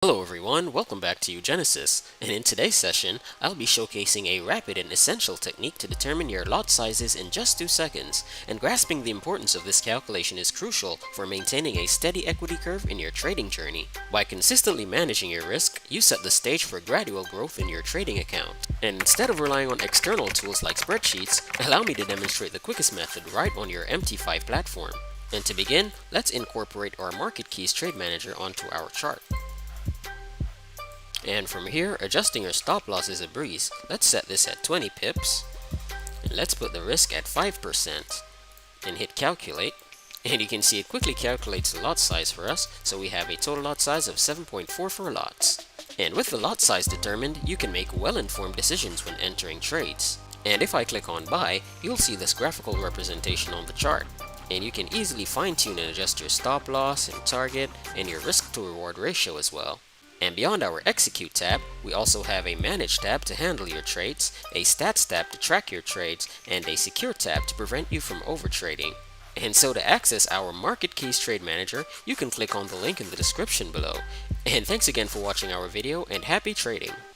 Hello everyone, welcome back to uGenesys, and in today's session, I'll be showcasing a rapid and essential technique to determine your lot sizes in just 2 seconds, and grasping the importance of this calculation is crucial for maintaining a steady equity curve in your trading journey. By consistently managing your risk, you set the stage for gradual growth in your trading account. And instead of relying on external tools like spreadsheets, allow me to demonstrate the quickest method right on your MT5 platform. And to begin, let's incorporate our MarketKeys Trade Manager onto our chart. And from here, adjusting your stop loss is a breeze. Let's set this at 20 pips. And let's put the risk at 5%. And hit calculate. And you can see it quickly calculates the lot size for us. So we have a total lot size of 7.44 lots. And with the lot size determined, you can make well-informed decisions when entering trades. And if I click on buy, you'll see this graphical representation on the chart. And you can easily fine-tune and adjust your stop loss and target and your risk to reward ratio as well. And beyond our Execute tab, we also have a Manage tab to handle your trades, a Stats tab to track your trades, and a Secure tab to prevent you from overtrading. And so to access our MarketKeys Trade Manager, you can click on the link in the description below. And thanks again for watching our video, and happy trading!